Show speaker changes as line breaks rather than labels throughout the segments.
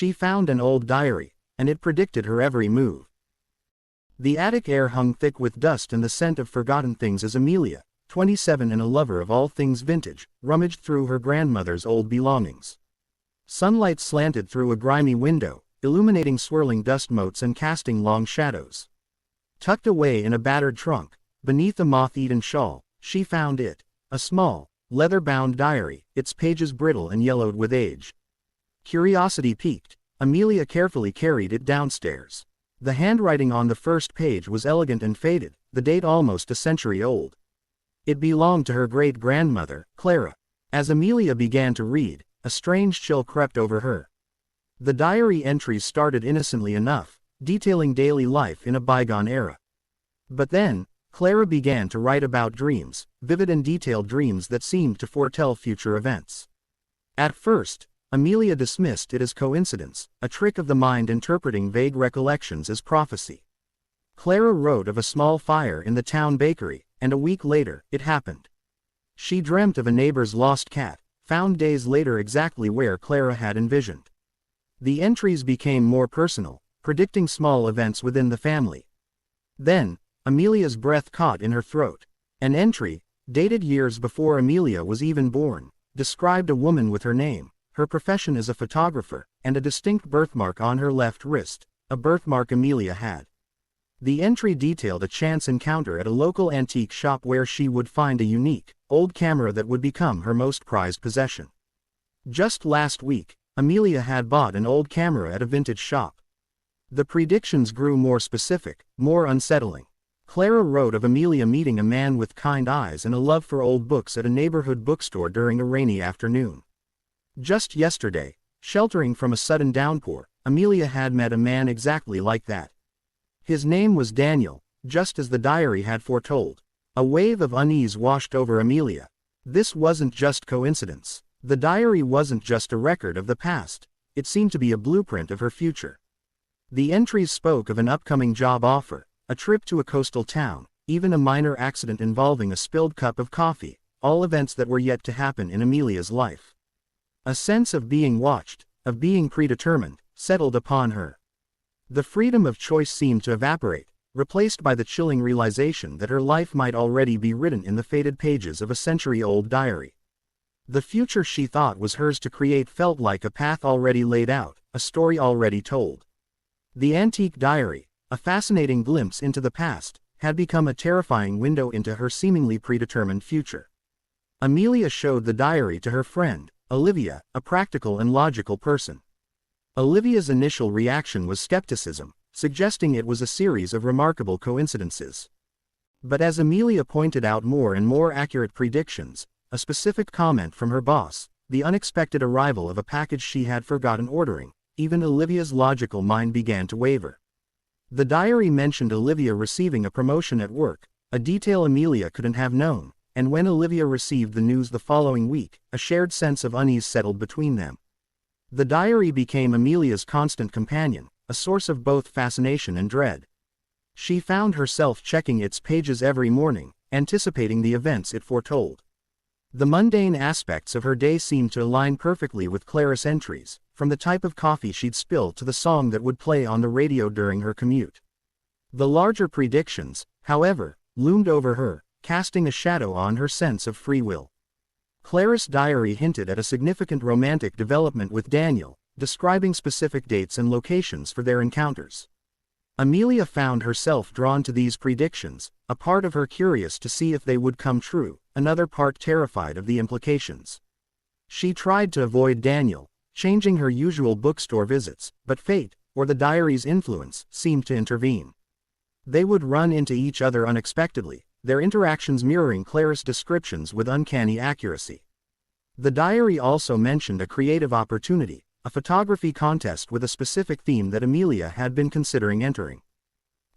She found an old diary, and it predicted her every move. The attic air hung thick with dust and the scent of forgotten things as Amelia, 27 and a lover of all things vintage, rummaged through her grandmother's old belongings. Sunlight slanted through a grimy window, illuminating swirling dust motes and casting long shadows. Tucked away in a battered trunk, beneath a moth-eaten shawl, she found it, a small, leather-bound diary, its pages brittle and yellowed with age. Curiosity piqued, Amelia carefully carried it downstairs. The handwriting on the first page was elegant and faded, the date almost a century old. It belonged to her great-grandmother, Clara. As Amelia began to read, a strange chill crept over her. The diary entries started innocently enough, detailing daily life in a bygone era. But then, Clara began to write about dreams, vivid and detailed dreams that seemed to foretell future events. At first, Amelia dismissed it as coincidence, a trick of the mind interpreting vague recollections as prophecy. Clara wrote of a small fire in the town bakery, and a week later, it happened. She dreamt of a neighbor's lost cat, found days later exactly where Clara had envisioned. The entries became more personal, predicting small events within the family. Then, Amelia's breath caught in her throat. An entry, dated years before Amelia was even born, described a woman with her name, her profession as a photographer, and a distinct birthmark on her left wrist, a birthmark Amelia had. The entry detailed a chance encounter at a local antique shop where she would find a unique, old camera that would become her most prized possession. Just last week, Amelia had bought an old camera at a vintage shop. The predictions grew more specific, more unsettling. Clara wrote of Amelia meeting a man with kind eyes and a love for old books at a neighborhood bookstore during a rainy afternoon. Just yesterday, sheltering from a sudden downpour, Amelia had met a man exactly like that. His name was Daniel, just as the diary had foretold. A wave of unease washed over Amelia. This wasn't just coincidence. The diary wasn't just a record of the past, it seemed to be a blueprint of her future. The entries spoke of an upcoming job offer, a trip to a coastal town, even a minor accident involving a spilled cup of coffee, all events that were yet to happen in Amelia's life. A sense of being watched, of being predetermined, settled upon her. The freedom of choice seemed to evaporate, replaced by the chilling realization that her life might already be written in the faded pages of a century-old diary. The future she thought was hers to create felt like a path already laid out, a story already told. The antique diary, a fascinating glimpse into the past, had become a terrifying window into her seemingly predetermined future. Amelia showed the diary to her friend, Olivia, a practical and logical person. Olivia's initial reaction was skepticism, suggesting it was a series of remarkable coincidences. But as Amelia pointed out more and more accurate predictions, a specific comment from her boss, the unexpected arrival of a package she had forgotten ordering, even Olivia's logical mind began to waver. The diary mentioned Olivia receiving a promotion at work, a detail Amelia couldn't have known, and when Olivia received the news the following week, a shared sense of unease settled between them. The diary became Amelia's constant companion, a source of both fascination and dread. She found herself checking its pages every morning, anticipating the events it foretold. The mundane aspects of her day seemed to align perfectly with Clara's entries, from the type of coffee she'd spill to the song that would play on the radio during her commute. The larger predictions, however, loomed over her, casting a shadow on her sense of free will. Clara's diary hinted at a significant romantic development with Daniel, describing specific dates and locations for their encounters. Amelia found herself drawn to these predictions, a part of her curious to see if they would come true, another part terrified of the implications. She tried to avoid Daniel, changing her usual bookstore visits, but fate, or the diary's influence, seemed to intervene. They would run into each other unexpectedly, their interactions mirroring Clara's descriptions with uncanny accuracy. The diary also mentioned a creative opportunity, a photography contest with a specific theme that Amelia had been considering entering.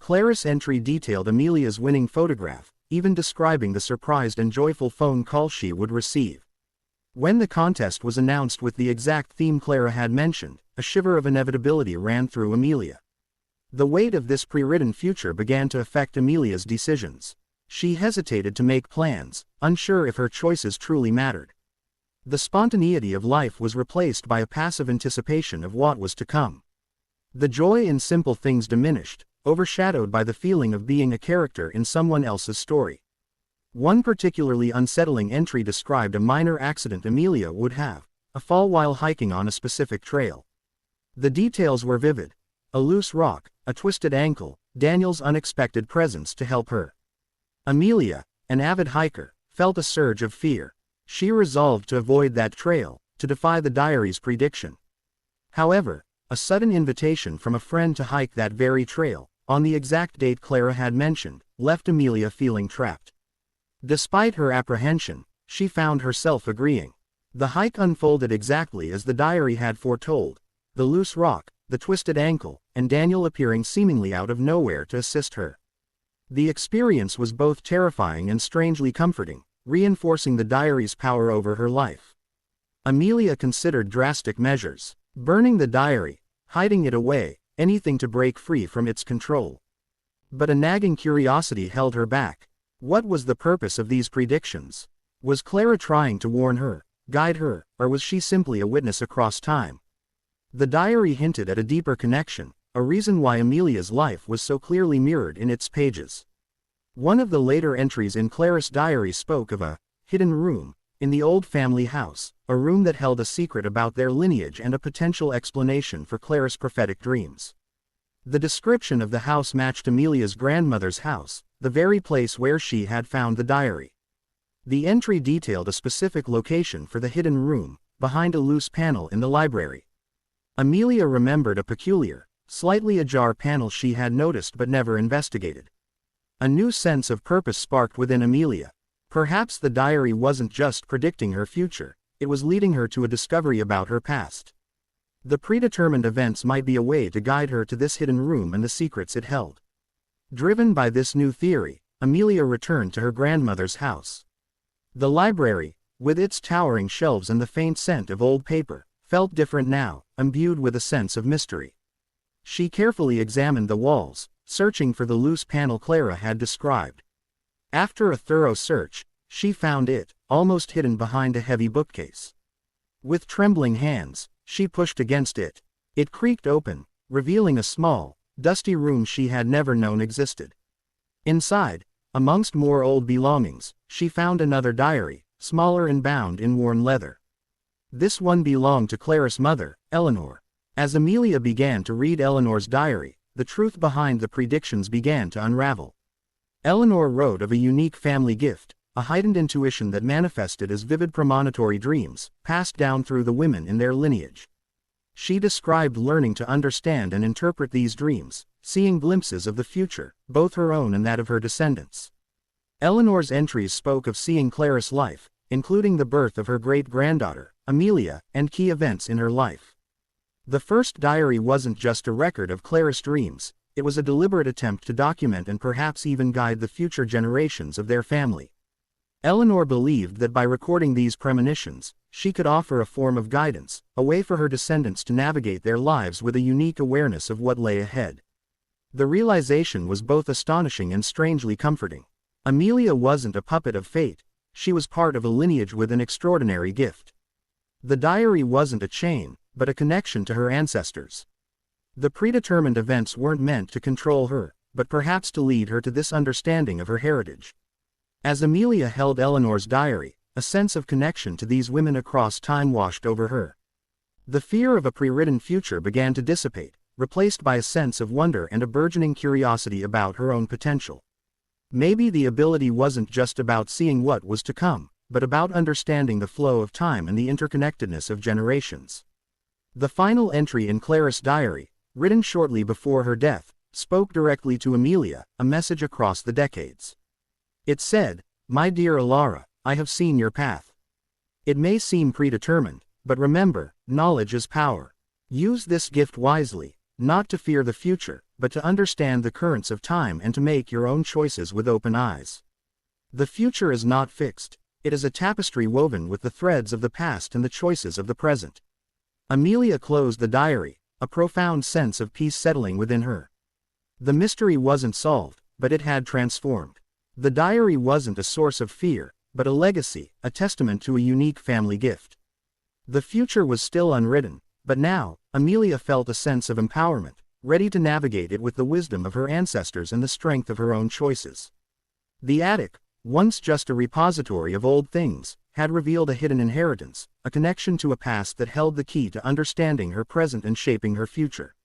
Clara's entry detailed Amelia's winning photograph, even describing the surprised and joyful phone call she would receive. When the contest was announced with the exact theme Clara had mentioned, a shiver of inevitability ran through Amelia. The weight of this prewritten future began to affect Amelia's decisions. She hesitated to make plans, unsure if her choices truly mattered. The spontaneity of life was replaced by a passive anticipation of what was to come. The joy in simple things diminished, overshadowed by the feeling of being a character in someone else's story. One particularly unsettling entry described a minor accident Amelia would have, a fall while hiking on a specific trail. The details were vivid. A loose rock, a twisted ankle, Daniel's unexpected presence to help her. Amelia, an avid hiker, felt a surge of fear. She resolved to avoid that trail, to defy the diary's prediction. However, a sudden invitation from a friend to hike that very trail, on the exact date Clara had mentioned, left Amelia feeling trapped. Despite her apprehension, she found herself agreeing. The hike unfolded exactly as the diary had foretold: the loose rock, the twisted ankle, and Daniel appearing seemingly out of nowhere to assist her. The experience was both terrifying and strangely comforting, reinforcing the diary's power over her life. Amelia considered drastic measures: burning the diary, hiding it away, anything to break free from its control. But a nagging curiosity held her back. What was the purpose of these predictions? Was Clara trying to warn her, guide her, or was she simply a witness across time? The diary hinted at a deeper connection, a reason why Amelia's life was so clearly mirrored in its pages. One of the later entries in Clara's diary spoke of a hidden room in the old family house, a room that held a secret about their lineage and a potential explanation for Clara's prophetic dreams. The description of the house matched Amelia's grandmother's house, the very place where she had found the diary. The entry detailed a specific location for the hidden room, behind a loose panel in the library. Amelia remembered a peculiar, slightly ajar panel she had noticed but never investigated. A new sense of purpose sparked within Amelia. Perhaps the diary wasn't just predicting her future, it was leading her to a discovery about her past. The predetermined events might be a way to guide her to this hidden room and the secrets it held. Driven by this new theory, Amelia returned to her grandmother's house. The library, with its towering shelves and the faint scent of old paper, felt different now, imbued with a sense of mystery. She carefully examined the walls, searching for the loose panel Clara had described. After a thorough search, she found it, almost hidden behind a heavy bookcase. With trembling hands, she pushed against it. It creaked open, revealing a small, dusty room she had never known existed. Inside, amongst more old belongings, she found another diary, smaller and bound in worn leather. This one belonged to Clara's mother, Eleanor. As Amelia began to read Eleanor's diary, the truth behind the predictions began to unravel. Eleanor wrote of a unique family gift, a heightened intuition that manifested as vivid premonitory dreams, passed down through the women in their lineage. She described learning to understand and interpret these dreams, seeing glimpses of the future, both her own and that of her descendants. Eleanor's entries spoke of seeing Clara's life, including the birth of her great-granddaughter, Amelia, and key events in her life. The first diary wasn't just a record of Clara's dreams, it was a deliberate attempt to document and perhaps even guide the future generations of their family. Eleanor believed that by recording these premonitions, she could offer a form of guidance, a way for her descendants to navigate their lives with a unique awareness of what lay ahead. The realization was both astonishing and strangely comforting. Amelia wasn't a puppet of fate, she was part of a lineage with an extraordinary gift. The diary wasn't a chain, but a connection to her ancestors. The predetermined events weren't meant to control her, but perhaps to lead her to this understanding of her heritage. As Amelia held Eleanor's diary, a sense of connection to these women across time washed over her. The fear of a prewritten future began to dissipate, replaced by a sense of wonder and a burgeoning curiosity about her own potential. Maybe the ability wasn't just about seeing what was to come, but about understanding the flow of time and the interconnectedness of generations. The final entry in Clara's diary, written shortly before her death, spoke directly to Amelia, a message across the decades. It said, "My dear Alara, I have seen your path. It may seem predetermined, but remember, knowledge is power. Use this gift wisely, not to fear the future, but to understand the currents of time and to make your own choices with open eyes. The future is not fixed, it is a tapestry woven with the threads of the past and the choices of the present." Amelia closed the diary, a profound sense of peace settling within her. The mystery wasn't solved, but it had transformed. The diary wasn't a source of fear, but a legacy, a testament to a unique family gift. The future was still unwritten, but now, Amelia felt a sense of empowerment, ready to navigate it with the wisdom of her ancestors and the strength of her own choices. The attic, once just a repository of old things, had revealed a hidden inheritance, a connection to a past that held the key to understanding her present and shaping her future.